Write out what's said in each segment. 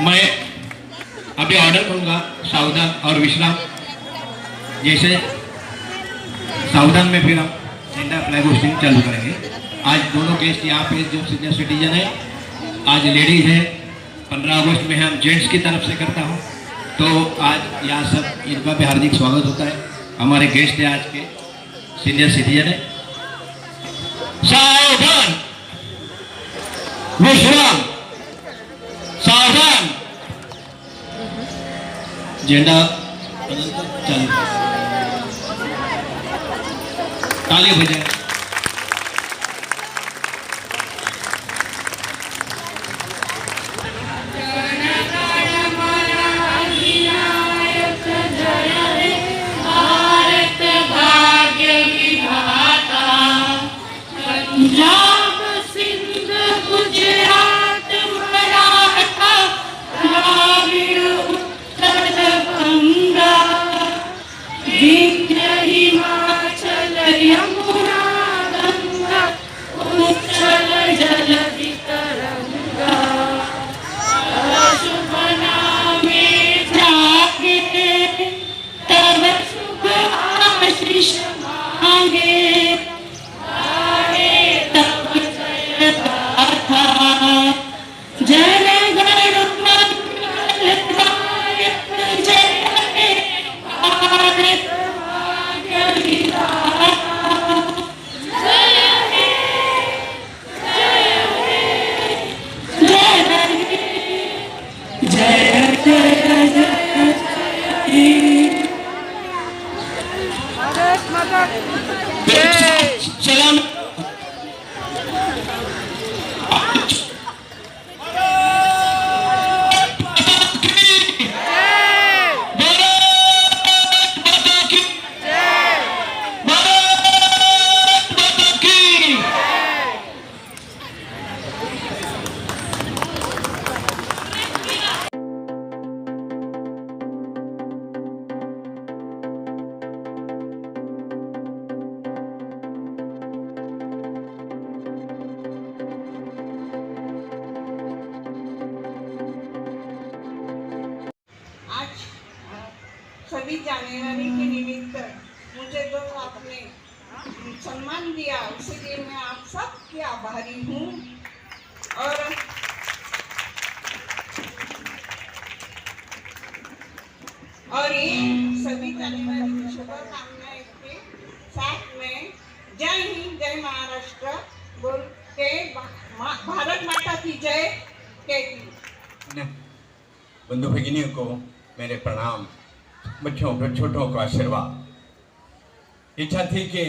मैं अभी ऑर्डर करूंगा सावधान और विश्राम। जैसे सावधान में फिर हम झंडा फ्लैग होस्टिंग चालू करेंगे। आज दोनों गेस्ट यहाँ पे जो सीनियर सिटीजन है, आज लेडीज है। 15 अगस्त में हम जेंट्स की तरफ से करता हूँ, तो आज यहाँ सब इनका भी हार्दिक स्वागत होता है। हमारे गेस्ट है आज के सीनियर सिटीजन है। सावधान विश्राम, सावधान। झंडा चालू, ताली बजाए। छब्बीस जनवरी के निमित्त मुझे जो आपने सम्मान दिया, इसलिए मैं आप सबके आभारी हूँ। और ये सभी जनवरी की शुभकामनाएं के साथ में जय हिंद, जय महाराष्ट्र बोल के भारत माता की जय कहती। बंधु भगिनियों को मेरे प्रणाम, बच्चों को छोटों को आशीर्वाद। इच्छा थी कि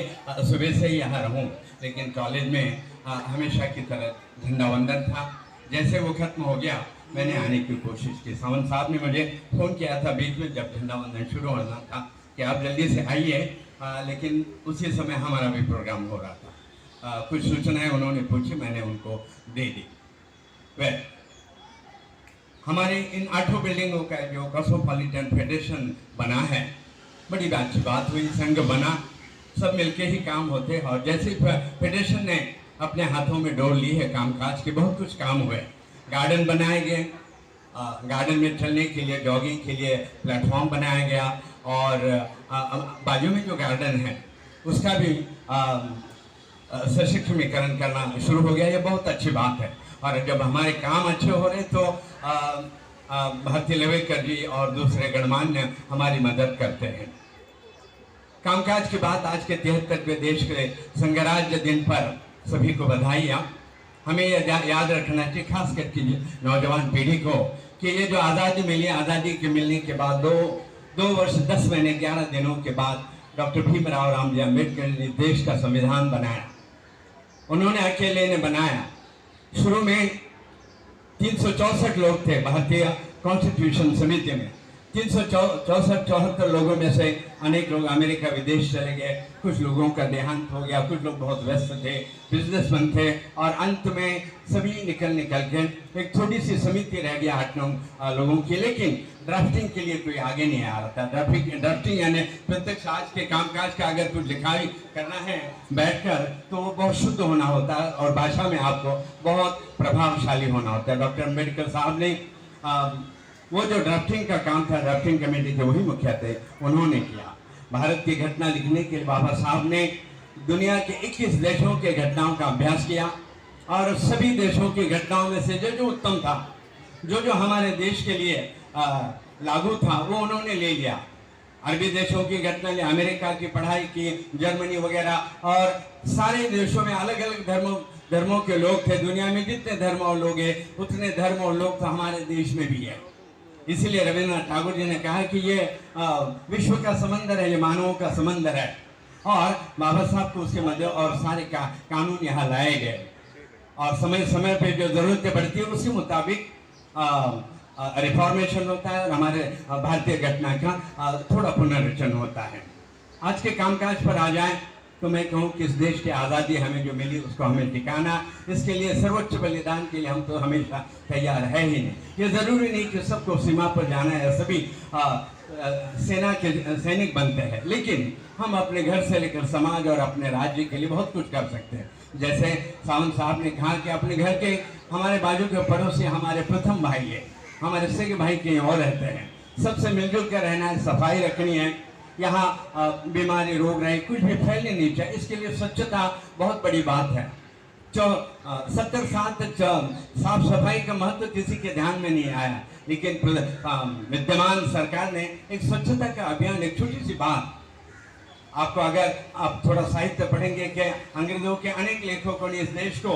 सुबह से ही यहाँ रहूं, लेकिन कॉलेज में हमेशा की तरह झंडा वंदन था। जैसे वो खत्म हो गया, मैंने आने की कोशिश की। सावंत साहब ने मुझे फ़ोन किया था बीच में, जब झंडा वंदन शुरू होना था, कि आप जल्दी से आइए, लेकिन उसी समय हमारा भी प्रोग्राम हो रहा था। कुछ सूचनाएँ उन्होंने पूछी, मैंने उनको दे दी। वह हमारे इन 8 बिल्डिंगों का जो कॉस्मोपॉलिटन फेडरेशन बना है, बड़ी अच्छी बात हुई। संघ बना, सब मिलके ही काम होते। और जैसे फेडरेशन ने अपने हाथों में डोर ली है कामकाज के, बहुत कुछ काम हुए। गार्डन बनाए गए, गार्डन में चलने के लिए, जॉगिंग के लिए प्लेटफॉर्म बनाया गया। और बाजू में जो गार्डन है उसका भी सशक्तिकरण करना शुरू हो गया। ये बहुत अच्छी बात है। और जब हमारे काम अच्छे हो रहे तो भारती लवेकर जी और दूसरे गणमान्य हमारी मदद करते हैं। कामकाज के बाद आज के 73वें देश के संघराज्य दिन पर सभी को बधाइयाँ। हमें यह याद रखना चाहिए, खास करके नौजवान पीढ़ी को, कि ये जो आज़ादी मिली, आज़ादी के मिलने के बाद 2 वर्ष 10 महीने 11 दिनों के बाद डॉक्टर भीमराव रामजी अम्बेडकर ने देश का संविधान बनाया। उन्होंने अकेले ने बनाया। शुरू में 364 लोग थे भारतीय कॉन्स्टिट्यूशन समिति में। 364 लोगों में से अनेक लोग अमेरिका विदेश चले गए, कुछ लोगों का देहांत हो गया, कुछ लोग बहुत व्यस्त थे, बिजनेसमैन थे, और अंत में सभी निकल के एक छोटी सी समिति रह गया 8-9 लोगों की। लेकिन ड्राफ्टिंग के लिए कोई आगे नहीं आ रहा था। ड्राफ्टिंग यानी प्रत्यक्ष आज के कामकाज का अगर कुछ लिखाई करना है बैठकर, तो वो बहुत शुद्ध होना होता है और भाषा में आपको बहुत प्रभावशाली होना होता है। डॉक्टर अम्बेडकर साहब ने वो जो ड्राफ्टिंग का काम था, ड्राफ्टिंग कमेटी के वही मुखिया थे, उन्होंने किया। भारत की घटना लिखने के लिए बाबा साहब ने दुनिया के 21 देशों के घटनाओं का अभ्यास किया और सभी देशों की घटनाओं में से जो जो उत्तम था, जो जो हमारे देश के लिए लागू था, वो उन्होंने ले लिया। अरबी देशों की घटना ली, अमेरिका की पढ़ाई की, जर्मनी वगैरह, और सारे देशों में अलग अलग धर्मों के लोग थे। दुनिया में जितने धर्म और लोग हैं उतने धर्म और लोग तो हमारे देश में भी है। इसीलिए रविन्द्रनाथ टैगोर जी ने कहा कि ये विश्व का समंदर है, ये मानवों का समंदर है, और बाबा साहब को उसके मध्य और सारे कानून यहाँ लाए गए, और समय समय पे जो जरूरतें पड़ती है उसी मुताबिक रिफॉर्मेशन होता है और हमारे भारतीय घटना का थोड़ा पुनर्रचन होता है। आज के कामकाज पर आ जाए तो मैं कहूँ कि इस देश की आज़ादी हमें जो मिली उसको हमें टिकाना, इसके लिए सर्वोच्च बलिदान के लिए हम तो हमेशा तैयार है ही नहीं। ये ज़रूरी नहीं कि सबको सीमा पर जाना है, सभी सेना के सैनिक बनते हैं, लेकिन हम अपने घर से लेकर समाज और अपने राज्य के लिए बहुत कुछ कर सकते हैं। जैसे सावंत साहब ने कहा कि अपने घर के हमारे बाजू के पड़ोसी हमारे प्रथम भाई है, हमारे सगे भाई कहीं और रहते हैं, सबसे मिलजुल कर रहना है, सफाई रखनी है, यहाँ बीमारी रोग रहे कुछ भी फैलने नहीं चाहिए। इसके लिए स्वच्छता बहुत बड़ी बात है। 70 साल तक साफ सफाई का महत्व किसी के ध्यान में नहीं आया, लेकिन विद्यमान सरकार ने एक स्वच्छता का अभियान, एक छोटी सी बात आपको, अगर आप थोड़ा साहित्य पढ़ेंगे कि अंग्रेजों के अनेक लेखकों ने इस देश को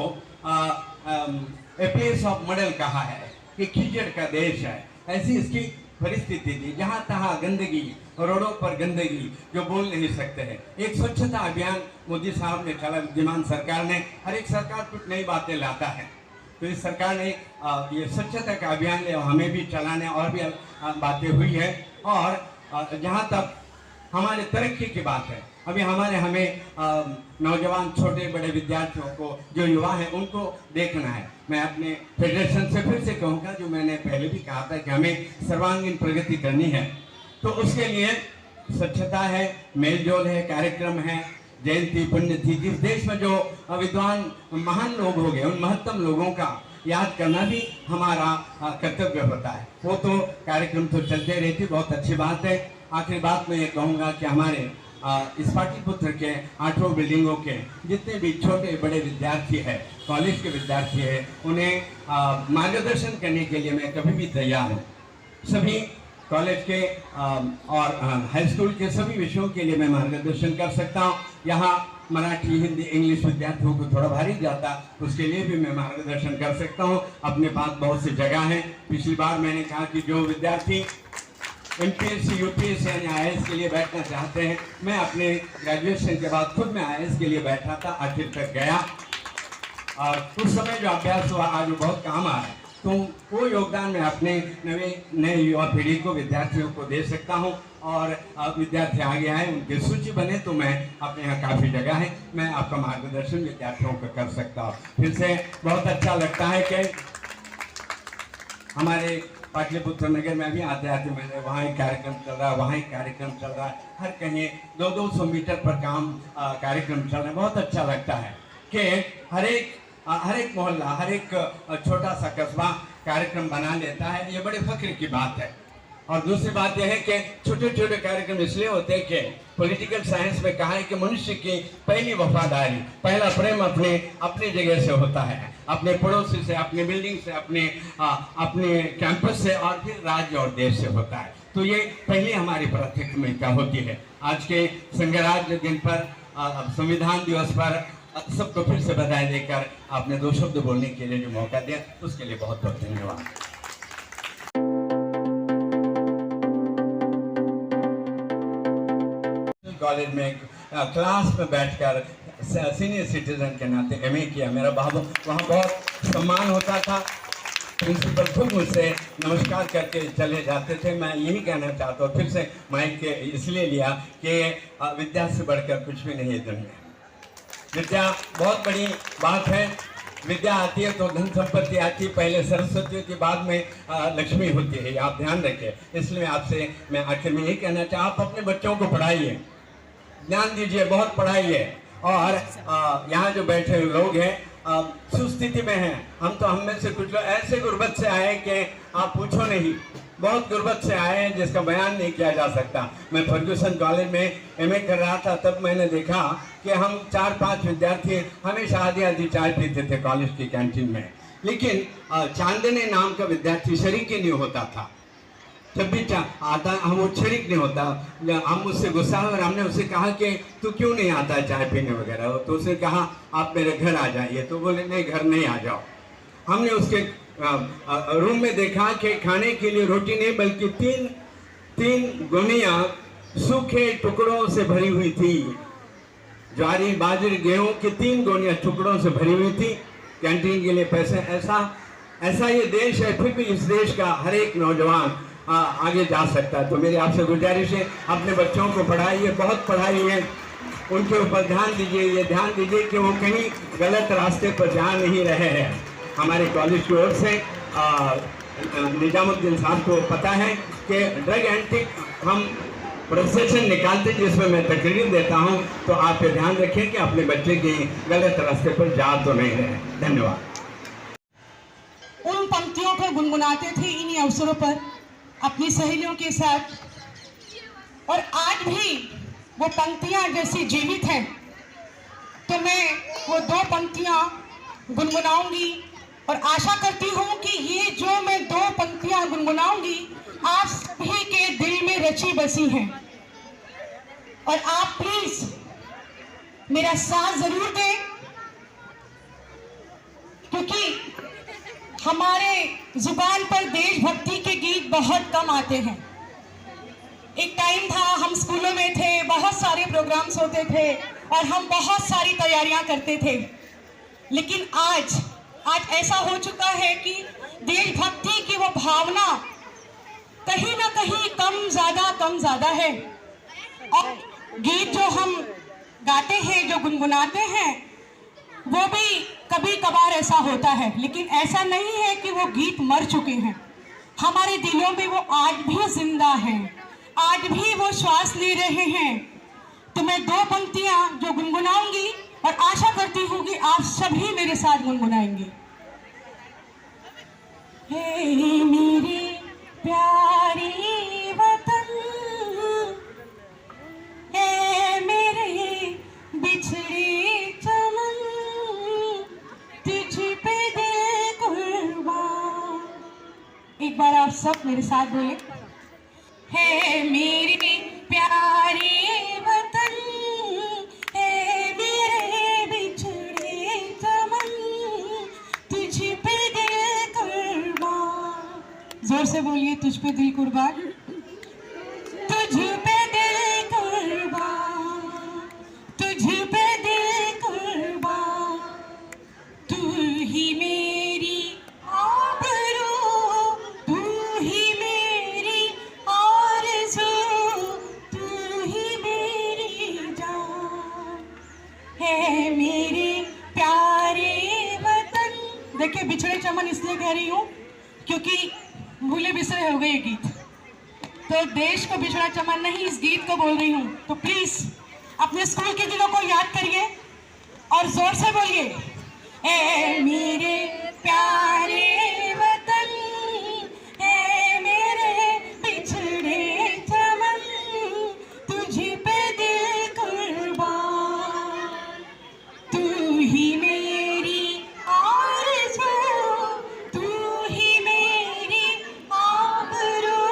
ए प्लेस ऑफ मॉडल कहा है कि कीचड़ का देश है। ऐसी इसकी परिस्थिति थी, जहाँ तहाँ गंदगी, रोडों पर गंदगी, जो बोल नहीं सकते हैं। एक स्वच्छता अभियान मोदी साहब ने चला, विद्यमान सरकार ने, हर एक सरकार कुछ नई बातें लाता है, तो इस सरकार ने ये स्वच्छता का अभियान लिया, हमें भी चलाने और भी बातें हुई है। और जहाँ तक हमारे तरक्की की बात है, अभी हमें नौजवान छोटे बड़े विद्यार्थियों को, जो युवा हैं, उनको देखना है। मैं अपने फेडरेशन से फिर से कहूँगा, जो मैंने पहले भी कहा था कि हमें सर्वांगीण प्रगति करनी है, तो उसके लिए स्वच्छता है, मेलजोल है, कार्यक्रम है, जयंती पुण्यतिथि। जिस देश में जो विद्वान महान लोग हो गए, उन महत्तम लोगों का याद करना भी हमारा कर्तव्य होता है। वो तो कार्यक्रम तो चलते रहती, बहुत अच्छी बात है। आखिरी बात मैं ये कहूँगा कि हमारे इस पाटलिपुत्र के 8 बिल्डिंगों के जितने भी छोटे बड़े विद्यार्थी हैं, कॉलेज के विद्यार्थी हैं, उन्हें मार्गदर्शन करने के लिए मैं कभी भी तैयार हूँ। सभी कॉलेज के और हाई स्कूल के सभी विषयों के लिए मैं मार्गदर्शन कर सकता हूँ। यहाँ मराठी, हिंदी, इंग्लिश विद्यार्थियों को थोड़ा भारी जाता, उसके लिए भी मैं मार्गदर्शन कर सकता हूँ। अपने पास बहुत सी जगह है। पिछली बार मैंने कहा कि जो विद्यार्थी MPSC, UPSC यानी IAS के लिए बैठना चाहते हैं, मैं अपने ग्रेजुएशन के बाद खुद मैं IAS के लिए बैठा था, आखिर तक गया, और उस समय जो अभ्यास हुआ आज वो बहुत काम आ रहा है। तो वो योगदान मैं अपने नए युवा पीढ़ी को, विद्यार्थियों को दे सकता हूँ। और विद्यार्थी आगे आए, उनकी सूची बने, तो मैं अपने यहाँ काफ़ी जगह है, मैं आपका मार्गदर्शन विद्यार्थियों को कर सकता हूँ। फिर से बहुत अच्छा लगता है कि हमारे पाटलिपुत्र नगर में भी आते आते मैंने वहाँ एक कार्यक्रम चल रहा है, वहाँ एक कार्यक्रम चल रहा है, हर कहीं 200-200 मीटर पर कार्यक्रम चल रहा है। बहुत अच्छा लगता है कि हर एक मोहल्ला, हर एक छोटा सा कस्बा कार्यक्रम बना लेता है। ये बड़े फख्र की बात है। और दूसरी बात यह है कि छोटे छोटे कार्यक्रम इसलिए होते हैं कि पॉलिटिकल साइंस में कहा है कि मनुष्य की पहली वफादारी, पहला प्रेम अपनी जगह से होता है, अपने पड़ोसी से, अपने बिल्डिंग से, अपने कैंपस से, और फिर राज्य और देश से होता है। तो ये पहली हमारी प्राथमिकता होती है। आज के संघराज्य दिन पर, संविधान दिवस पर सबको फिर से बधाई देकर आपने 2 शब्द बोलने के लिए जो मौका दिया, उसके लिए बहुत बहुत धन्यवाद। कॉलेज में क्लास में बैठकर सीनियर सिटीजन के नाते MA किया। मेरा बाबू वहाँ बहुत सम्मान होता था, प्रिंसिपल खुद मुझसे नमस्कार करके चले जाते थे। मैं यही कहना चाहता हूँ, फिर से माइक के इसलिए लिया कि विद्या से बढ़कर कुछ भी नहीं है दुनिया। विद्या बहुत बड़ी बात है। विद्या आती है तो धन संपत्ति आती है, पहले सरस्वती होती, बाद में लक्ष्मी होती है, आप ध्यान रखें। इसलिए आपसे मैं आखिर में यही कहना चाहता, आप अपने बच्चों को पढ़ाइए, ध्यान दीजिए, बहुत पढ़ाइए। और यहाँ जो बैठे हुए लोग हैं सुस्थिति में हैं। हम में से कुछ लोग ऐसे गुर्बत से आए कि आप पूछो नहीं, बहुत गुर्बत से आए हैं जिसका बयान नहीं किया जा सकता। मैं फर्ग्यूसन कॉलेज में एमए कर रहा था, तब मैंने देखा कि हम 4-5 विद्यार्थी हमेशा आधी चाय पीते थे कॉलेज की कैंटीन में, लेकिन चांदने नाम का विद्यार्थी शरीक ही नहीं होता था। जब भी आता हम वो शरीक नहीं होता। हम उससे गुस्सा हुए और हमने उससे कहा कि तू क्यों नहीं आता चाय पीने वगैरह, तो उसने कहा आप मेरे घर आ जाइए। तो बोले नहीं, घर नहीं आ जाओ। हमने उसके रूम में देखा कि खाने के लिए रोटी नहीं बल्कि तीन गोनियां सूखे टुकड़ों से भरी हुई थी। ज्वारी बाजरी गेहूं की 3 गोनियां टुकड़ों से भरी हुई थी। कैंटीन के लिए पैसे, ऐसा ये देश है, फिर भी इस देश का हर एक नौजवान आगे जा सकता है। तो मेरी आपसे गुजारिश है, अपने बच्चों को पढ़ाइए, बहुत पढ़ाई है, उनके ऊपर ध्यान दीजिए। ये ध्यान दीजिए कि वो कहीं गलत रास्ते पर जा नहीं रहे हैं। हमारे कॉलेज की ओर से निजामुद्दीन साहब को पता है कि ड्रग एंटी हम प्रोसेशन निकालते जिसमें मैं तकरीर देता हूं, तो आप ये ध्यान रखें कि अपने बच्चे के गलत रास्ते पर जा तो नहीं रहे। धन्यवाद। उन पंक्तियों को गुनगुनाते थे इन्हीं अवसरों पर अपनी सहेलियों के साथ, और आज भी वो पंक्तियां जैसी जीवित हैं। तो मैं वो 2 पंक्तियां गुनगुनाऊंगी और आशा करती हूं कि ये जो मैं 2 पंक्तियां गुनगुनाऊंगी आप सभी के दिल में रची बसी हैं, और आप प्लीज मेरा साथ जरूर दें, क्योंकि हमारे जुबान पर देशभक्ति के गीत बहुत कम आते हैं। एक टाइम था, हम स्कूलों में थे, बहुत सारे प्रोग्राम्स होते थे और हम बहुत सारी तैयारियां करते थे, लेकिन आज ऐसा हो चुका है कि देशभक्ति की वो भावना कहीं ना कहीं कम ज्यादा है। और गीत जो हम गाते हैं, जो गुनगुनाते हैं, वो भी कभी कभार ऐसा होता है, लेकिन ऐसा नहीं है कि वो गीत मर चुके हैं। हमारे दिलों में वो आज भी जिंदा हैं, आज भी वो श्वास ले रहे हैं। तो मैं 2 पंक्तियां जो गुनगुनाऊंगी और आशा करती हूँ कि आप सभी मेरे साथ गुनगुनाएंगे। हे मेरे प्यारे वतन, हे मेरे बिछड़े चमन, तुझ पे दिल कुर्बान। एक बार आप सब मेरे साथ बोले, हे मेरे प्यारे वतन, हे मेरे बिछड़े चमन, तुझ पे दिल कुर्बान। जोर से बोलिए, तुझ पे दिल कुर्बान, तुझ पे दिल कुर्बान, तुझ पे दिल कुर्बान। तू ही मेरी आबरू, तू ही मेरी आरज़ू, तू ही मेरी जान, है मेरे प्यारे वतन। देखिए, बिछड़े चमन इसलिए कह रही हूँ क्योंकि भूले बिसरे हो गए ये गीत, तो देश को बिछड़ा चमन नहीं, इस गीत को बोल रही हूँ। तो प्लीज अपने स्कूल के दिनों को याद करिए और जोर से बोलिए, ए मेरे प्यारे वतन, ए मेरे बिछड़े चमन, तुझ पे दिल कुर्बान। तू ही मेरी आरज़ू, तू ही मेरी आबरू,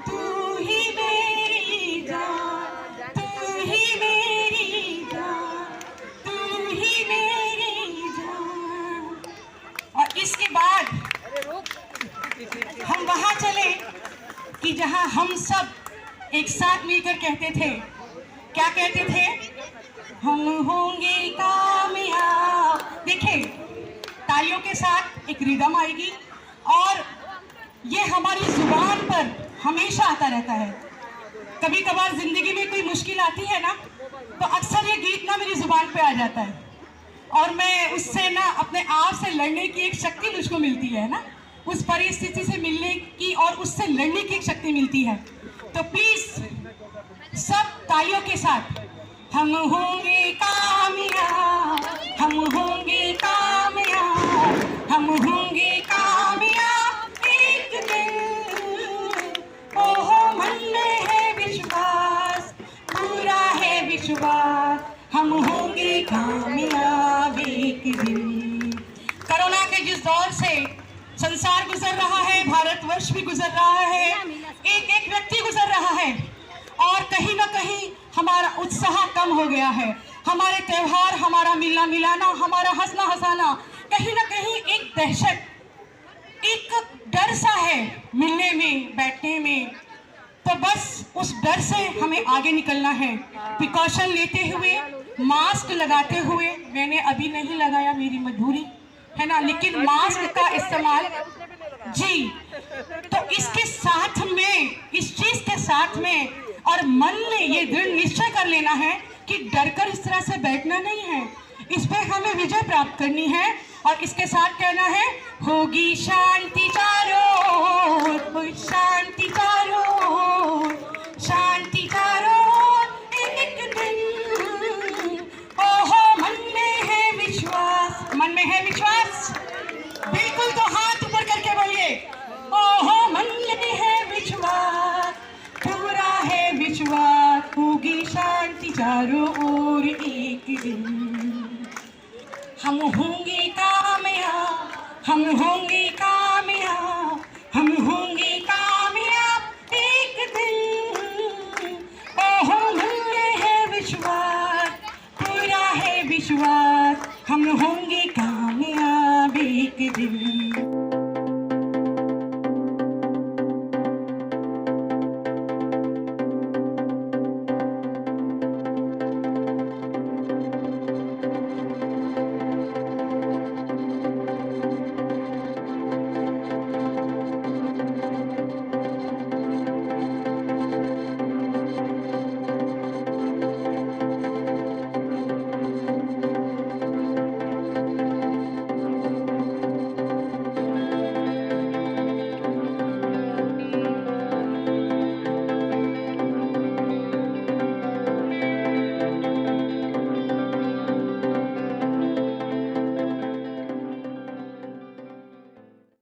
तू ही मेरी जान, तू ही मेरी जान, तू ही मेरी जान। और इसके बाद हम वहां चले कि जहां हम सब एक साथ मिलकर कहते थे, क्या कहते थे, हम होंगे कामयाब। देखिए, तालियों के साथ एक रिदम आएगी और ये हमारी जुबान पर हमेशा आता रहता है। कभी कभार जिंदगी में कोई मुश्किल आती है ना, तो अक्सर ये गीत ना मेरी जुबान पे आ जाता है और मैं उससे ना अपने आप से लड़ने की एक शक्ति मुझको मिलती है ना, उस परिस्थिति से मिलने की और उससे लड़ने की एक शक्ति मिलती है। तो प्लीज सब तालियों के साथ हम होंगे कामयाब, हम होंगे कामयाब, हम होंगे कामयाब एक दिन। ओहो मन में है विश्वास, पूरा है विश्वास, हम होंगे कामयाब एक दिन। कोरोना के जिस दौर से संसार गुजर रहा है, भारतवर्ष भी गुजर रहा है, एक एक व्यक्ति गुजर रहा है, और कहीं ना कहीं हमारा उत्साह कम हो गया है। हमारे त्योहार, हमारा मिलना मिलाना, हमारा हंसना हंसाना, कहीं ना कहीं एक दहशत, एक डर सा है मिलने में, बैठने में। तो बस उस डर से हमें आगे निकलना है, प्रिकॉशन लेते हुए, मास्क लगाते हुए। मैंने अभी नहीं लगाया, मेरी मजबूरी है ना, लेकिन मास्क का इस्तेमाल जी। तो इसके साथ में, इस चीज के साथ में, और मन में ये दृढ़ निश्चय कर लेना है कि डरकर इस तरह से बैठना नहीं है, इस पे हमें विजय प्राप्त करनी है। और इसके साथ कहना है, होगी शांति चारों ओर, शांति चारों ओर, शांति चारों ओर एक दिन। ओहो मन में है विश्वास, मन में है विश्वास, बिल्कुल। तो हाथ ऊपर करके बोलिए, ओहो मन में है विश्वास, पूरा है विश्वास, होगी शांति चारों ओर एक दिन। हम होंगे कामयाब, हम होंगे कामयाब, हम होंगे कामयाब एक दिन। ओहो मन में है विश्वास, पूरा है विश्वास, हम होंगे कामयाब एक दिन।